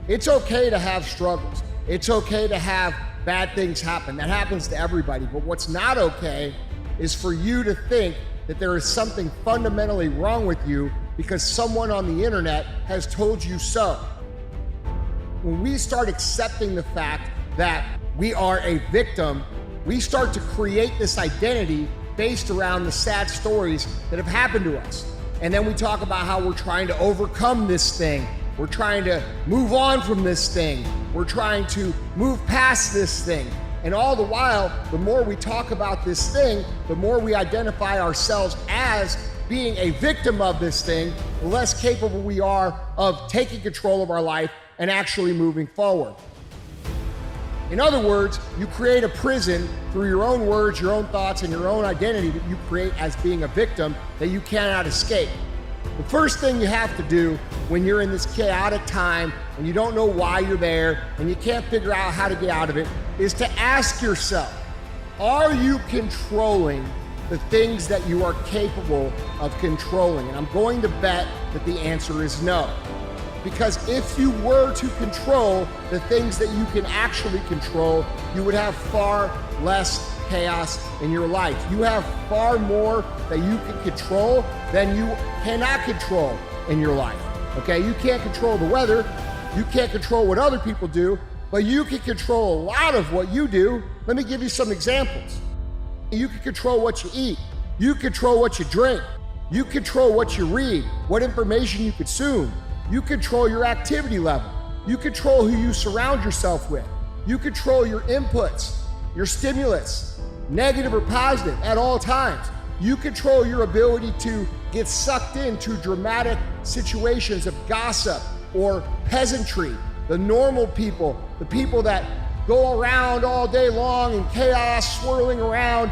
It's okay to have struggles. It's okay to have bad things happen. That happens to everybody. But what's not okay is for you to think that there is something fundamentally wrong with you because someone on the internet has told you so. When we start accepting the fact that we are a victim, we start to create this identity based around the sad stories that have happened to us. And then we talk about how we're trying to overcome this thing. We're trying to move on from this thing. We're trying to move past this thing. And all the while, the more we talk about this thing, the more we identify ourselves as being a victim of this thing, the less capable we are of taking control of our life and actually moving forward. In other words, you create a prison through your own words, your own thoughts, and your own identity that you create as being a victim that you cannot escape. The first thing you have to do when you're in this chaotic time and you don't know why you're there and you can't figure out how to get out of it is to ask yourself, are you controlling the things that you are capable of controlling? And I'm going to bet that the answer is no. Because if you were to control the things that you can actually control, you would have far less chaos in your life. You have far more that you can control than you cannot control in your life. Okay, you can't control the weather, you can't control what other people do, but you can control a lot of what you do. Let me give you some examples. You can control what you eat, you control what you drink, you control what you read, what information you consume. You control your activity level. You control who you surround yourself with. You control your inputs, your stimulus, negative or positive at all times. You control your ability to get sucked into dramatic situations of gossip or peasantry, the normal people, the people that go around all day long in chaos, swirling around,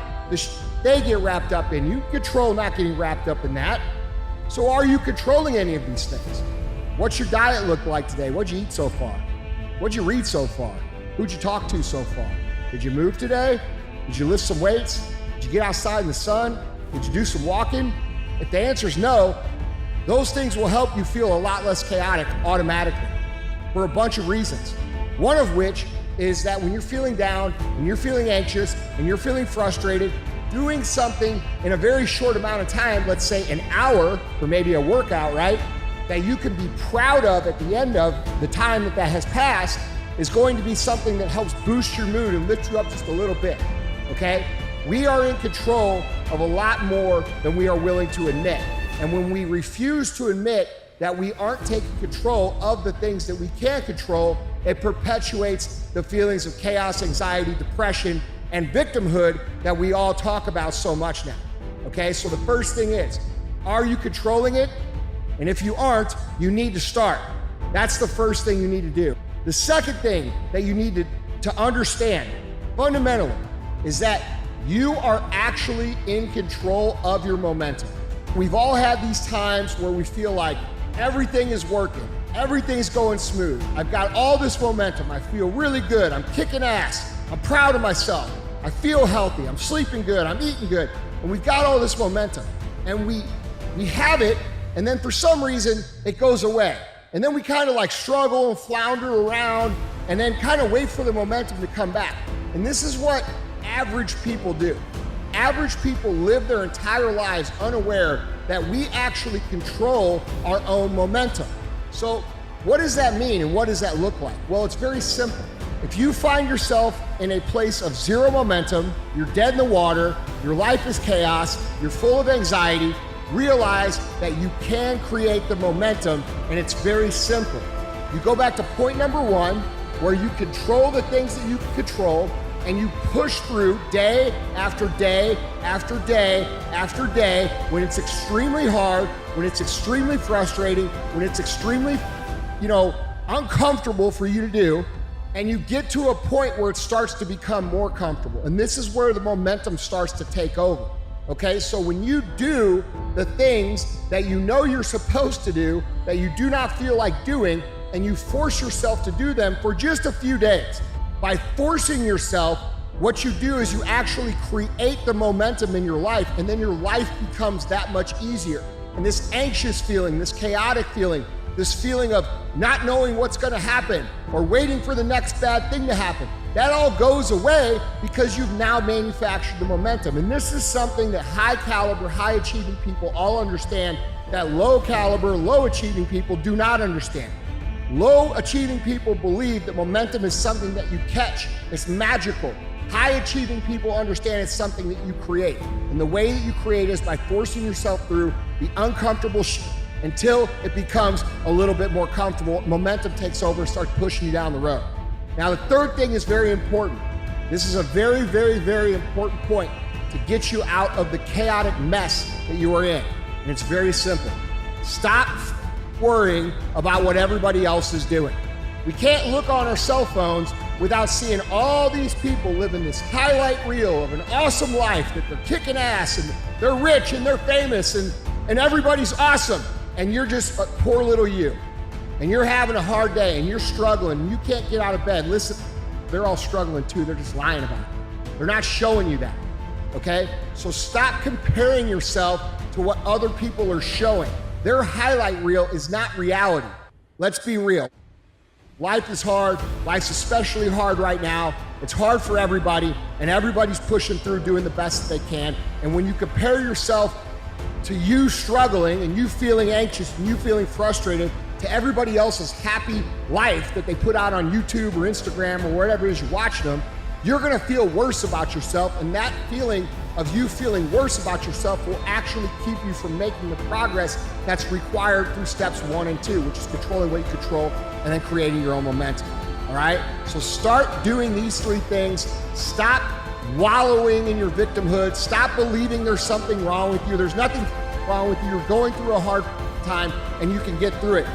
they get wrapped up in. You control not getting wrapped up in that. So are you controlling any of these things? What's your diet look like today? What'd you eat so far? What'd you read so far? Who'd you talk to so far? Did you move today? Did you lift some weights? Did you get outside in the sun? Did you do some walking? If the answer is no, those things will help you feel a lot less chaotic automatically for a bunch of reasons. One of which is that when you're feeling down, when you're feeling anxious, and you're feeling frustrated, doing something in a very short amount of time, let's say an hour for maybe a workout, right? That you can be proud of at the end of the time that has passed is going to be something that helps boost your mood and lift you up just a little bit, okay? We are in control of a lot more than we are willing to admit. And when we refuse to admit that we aren't taking control of the things that we can control, it perpetuates the feelings of chaos, anxiety, depression, and victimhood that we all talk about so much now, okay? So the first thing is, are you controlling it? And if you aren't, you need to start. That's the first thing you need to do. The second thing that you need to understand fundamentally is that you are actually in control of your momentum. We've all had these times where we feel like everything is working, everything's going smooth. I've got all this momentum. I feel really good. I'm kicking ass. I'm proud of myself. I feel healthy. I'm sleeping good. I'm eating good. And we've got all this momentum. And we have it. And then for some reason, it goes away. And then we kind of like struggle and flounder around and then kind of wait for the momentum to come back. And this is what average people do. Average people live their entire lives unaware that we actually control our own momentum. So what does that mean and what does that look like? Well, it's very simple. If you find yourself in a place of zero momentum, you're dead in the water, your life is chaos, you're full of anxiety, realize that you can create the momentum, and it's very simple. You go back to point number one, where you control the things that you can control, and you push through day after day after day after day when it's extremely hard, when it's extremely frustrating, when it's extremely, uncomfortable for you to do, and you get to a point where it starts to become more comfortable. And this is where the momentum starts to take over. Okay, so when you do the things that you know you're supposed to do, that you do not feel like doing, and you force yourself to do them for just a few days, by forcing yourself, what you do is you actually create the momentum in your life, and then your life becomes that much easier. And this anxious feeling, this chaotic feeling, this feeling of not knowing what's going to happen or waiting for the next bad thing to happen. That all goes away because you've now manufactured the momentum. And this is something that high caliber, high achieving people all understand that low caliber, low achieving people do not understand. Low achieving people believe that momentum is something that you catch. It's magical. High achieving people understand it's something that you create. And the way that you create is by forcing yourself through the uncomfortable shit until it becomes a little bit more comfortable. Momentum takes over and starts pushing you down the road. Now, the third thing is very important. This is a very, very, very important point to get you out of the chaotic mess that you are in. And it's very simple. Stop worrying about what everybody else is doing. We can't look on our cell phones without seeing all these people living this highlight reel of an awesome life, that they're kicking ass and they're rich and they're famous and everybody's awesome. And you're just a poor little you. And you're having a hard day and you're struggling and you can't get out of bed. Listen, they're all struggling too. They're just lying about it. They're not showing you that, okay? So stop comparing yourself to what other people are showing. Their highlight reel is not reality. Let's be real. Life is hard. Life's especially hard right now. It's hard for everybody, and everybody's pushing through, doing the best that they can. And when you compare yourself to you struggling and you feeling anxious and you feeling frustrated to everybody else's happy life that they put out on YouTube or Instagram or whatever it is you're watching them, you're gonna feel worse about yourself, and that feeling of you feeling worse about yourself will actually keep you from making the progress that's required through steps 1 and 2, which is controlling what you control and then creating your own momentum, all right? So start doing these 3 things. Stop wallowing in your victimhood. Stop believing there's something wrong with you. There's nothing wrong with you. You're going through a hard time and you can get through it.